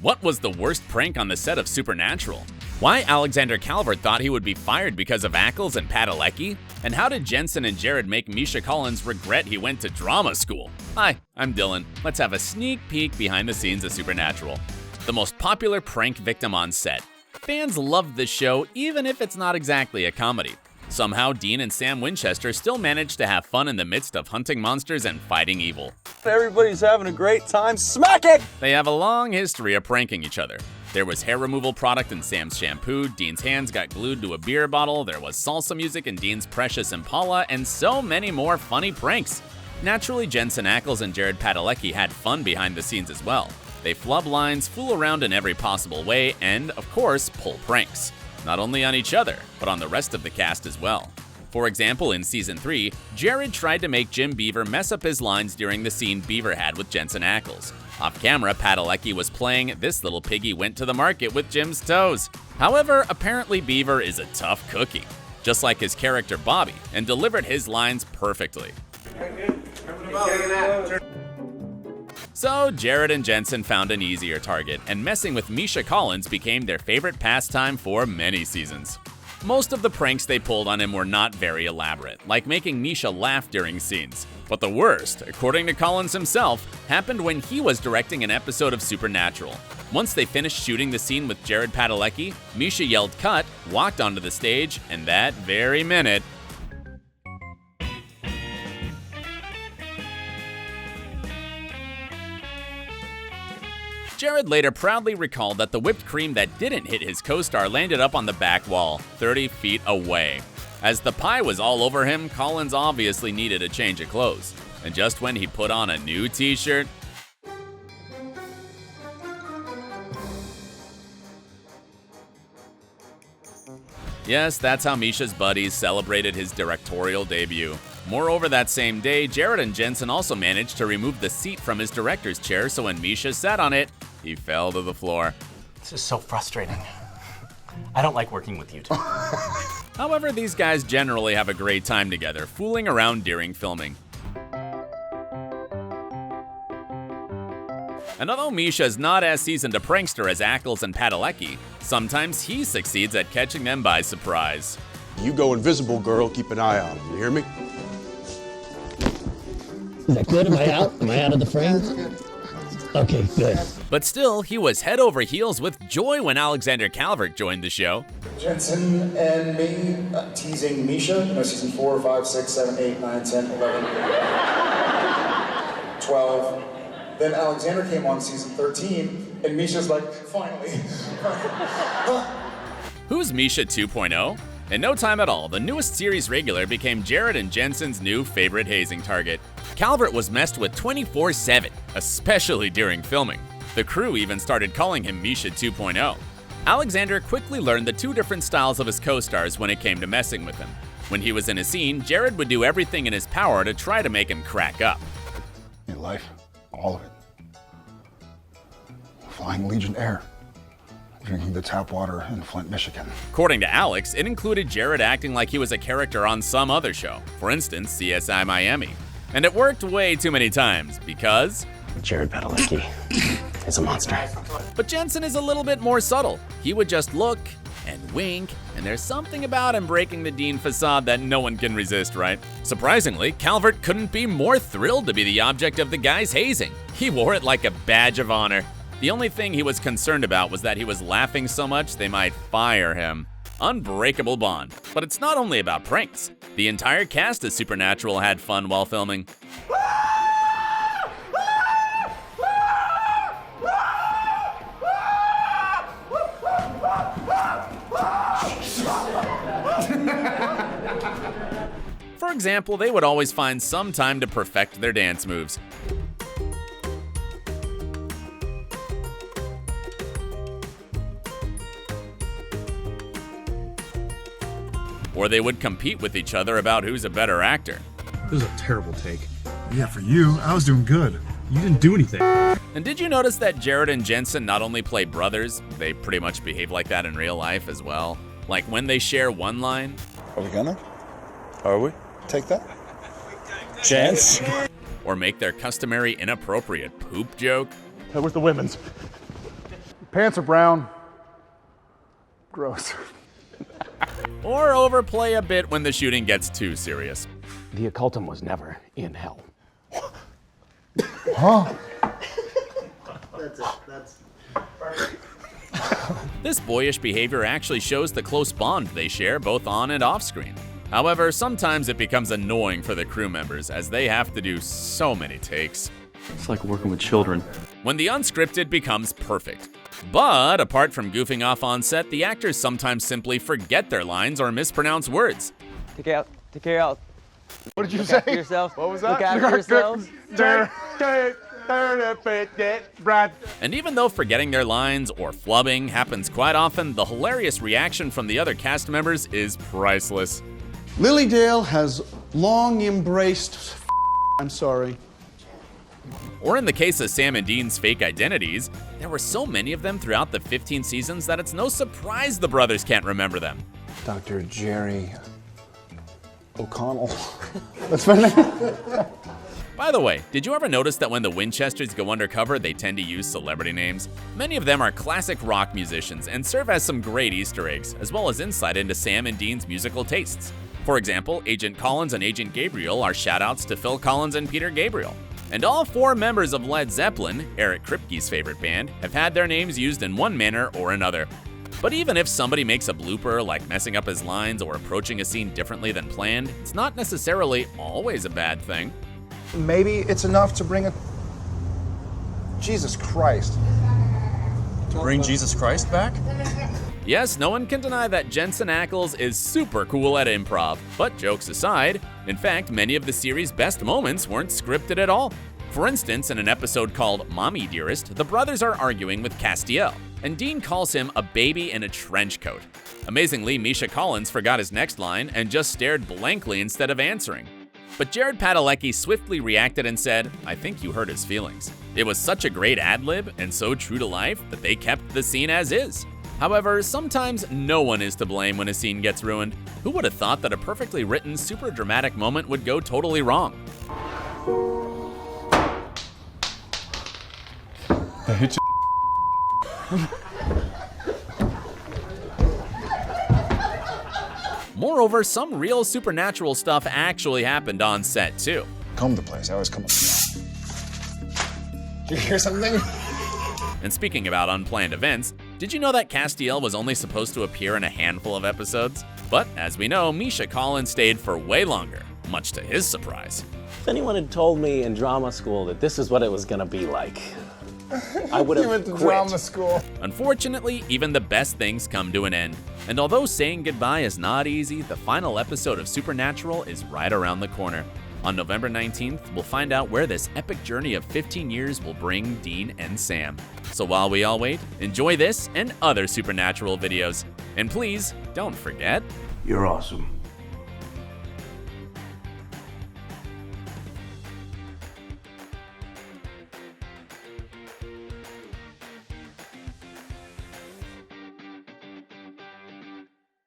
What was the worst prank on the set of Supernatural? Why Alexander Calvert thought he would be fired because of Ackles and Padalecki? And how did Jensen and Jared make Misha Collins regret he went to drama school? Hi, I'm Dylan. Let's have a sneak peek behind the scenes of Supernatural. The most popular prank victim on set. Fans loved this show even if it's not exactly a comedy. Somehow, Dean and Sam Winchester still managed to have fun in the midst of hunting monsters and fighting evil. Everybody's having a great time. Smack it! They have a long history of pranking each other. There was hair removal product in Sam's shampoo, Dean's hands got glued to a beer bottle, there was salsa music in Dean's Precious Impala, and so many more funny pranks. Naturally, Jensen Ackles and Jared Padalecki had fun behind the scenes as well. They flub lines, fool around in every possible way, and, of course, pull pranks. Not only on each other, but on the rest of the cast as well. For example, in Season 3, Jared tried to make Jim Beaver mess up his lines during the scene Beaver had with Jensen Ackles. Off camera, Padalecki was playing "This little piggy went to the market with Jim's toes." However, apparently Beaver is a tough cookie, just like his character Bobby, and delivered his lines perfectly. So Jared and Jensen found an easier target, and messing with Misha Collins became their favorite pastime for many seasons. Most of the pranks they pulled on him were not very elaborate, like making Misha laugh during scenes. But the worst, according to Collins himself, happened when he was directing an episode of Supernatural. Once they finished shooting the scene with Jared Padalecki, Misha yelled "cut," walked onto the stage, and that very minute, Jared later proudly recalled that the whipped cream that didn't hit his co-star landed up on the back wall, 30 feet away. As the pie was all over him, Collins obviously needed a change of clothes. And just when he put on a new t-shirt, yes, that's how Misha's buddies celebrated his directorial debut. Moreover, that same day, Jared and Jensen also managed to remove the seat from his director's chair, so when Misha sat on it, he fell to the floor. This is so frustrating. I don't like working with you two. However, these guys generally have a great time together, fooling around during filming. And although Misha is not as seasoned a prankster as Ackles and Padalecki, sometimes he succeeds at catching them by surprise. You go invisible, girl. Keep an eye on him. You hear me? Is that good? Am I out? Am I out of the frame? Okay, good. But still, he was head over heels with joy when Alexander Calvert joined the show. Jensen and me teasing Misha, season 4, 5, 6, 7, 8, 9, 10, 11, 12. Then Alexander came on season 13, and Misha's like, finally. Who's Misha 2.0? In no time at all, the newest series regular became Jared and Jensen's new favorite hazing target. Calvert was messed with 24/7, especially during filming. The crew even started calling him Misha 2.0. Alexander quickly learned the two different styles of his co-stars when it came to messing with him. When he was in a scene, Jared would do everything in his power to try to make him crack up. Your life, all of it. Flying Legion Air. Drinking the tap water in Flint, Michigan. According to Alex, it included Jared acting like he was a character on some other show, for instance, CSI Miami. And it worked way too many times, because Jared Padalecki is a monster. But Jensen is a little bit more subtle. He would just look and wink, and there's something about him breaking the Dean facade that no one can resist, right? Surprisingly, Calvert couldn't be more thrilled to be the object of the guy's hazing. He wore it like a badge of honor. The only thing he was concerned about was that he was laughing so much they might fire him. Unbreakable bond. But it's not only about pranks. The entire cast of Supernatural had fun while filming. For example, they would always find some time to perfect their dance moves. Or they would compete with each other about who's a better actor. This is a terrible take. Yeah, for you, I was doing good. You didn't do anything. And did you notice that Jared and Jensen not only play brothers, they pretty much behave like that in real life as well? Like when they share one line. Are we gonna? Are we? Take that? Chance? Or make their customary inappropriate poop joke. Where's the women's? Pants are brown. Gross. Or overplay a bit when the shooting gets too serious. The occultum was never in hell. Huh? This boyish behavior actually shows the close bond they share both on and off screen. However, sometimes it becomes annoying for the crew members as they have to do so many takes. It's like working with children. When the unscripted becomes perfect. But apart from goofing off on set, the actors sometimes simply forget their lines or mispronounce words. Take out. Take care out. What did you Look say? after yourself. What was that? Look after yourselves. And even though forgetting their lines or flubbing happens quite often, the hilarious reaction from the other cast members is priceless. Lilydale has long embraced I'm sorry. Or in the case of Sam and Dean's fake identities, there were so many of them throughout the 15 seasons that it's no surprise the brothers can't remember them. Dr. Jerry O'Connell. That's my name. By the way, did you ever notice that when the Winchesters go undercover, they tend to use celebrity names? Many of them are classic rock musicians and serve as some great Easter eggs, as well as insight into Sam and Dean's musical tastes. For example, Agent Collins and Agent Gabriel are shoutouts to Phil Collins and Peter Gabriel. And all 4 members of Led Zeppelin, Eric Kripke's favorite band, have had their names used in one manner or another. But even if somebody makes a blooper, like messing up his lines or approaching a scene differently than planned, it's not necessarily always a bad thing. Maybe it's enough to bring a... Jesus Christ. Bring Jesus Christ back? Yes, no one can deny that Jensen Ackles is super cool at improv, but jokes aside, in fact, many of the series' best moments weren't scripted at all. For instance, in an episode called Mommy Dearest, the brothers are arguing with Castiel, and Dean calls him a baby in a trench coat. Amazingly, Misha Collins forgot his next line and just stared blankly instead of answering. But Jared Padalecki swiftly reacted and said, "I think you hurt his feelings." It was such a great ad-lib and so true to life that they kept the scene as is. However, sometimes no one is to blame when a scene gets ruined. Who would have thought that a perfectly written, super dramatic moment would go totally wrong? I hit you. Moreover, some real supernatural stuff actually happened on set too. Comb the place. I always come up. Did you hear something? And speaking about unplanned events, did you know that Castiel was only supposed to appear in a handful of episodes? But as we know, Misha Collins stayed for way longer, much to his surprise. If anyone had told me in drama school that this is what it was gonna be like, I would have You went to quit. drama school. Unfortunately, even the best things come to an end. And although saying goodbye is not easy, the final episode of Supernatural is right around the corner. On November 19th, we'll find out where this epic journey of 15 years will bring Dean and Sam. So while we all wait, enjoy this and other Supernatural videos. And please, don't forget, You're awesome.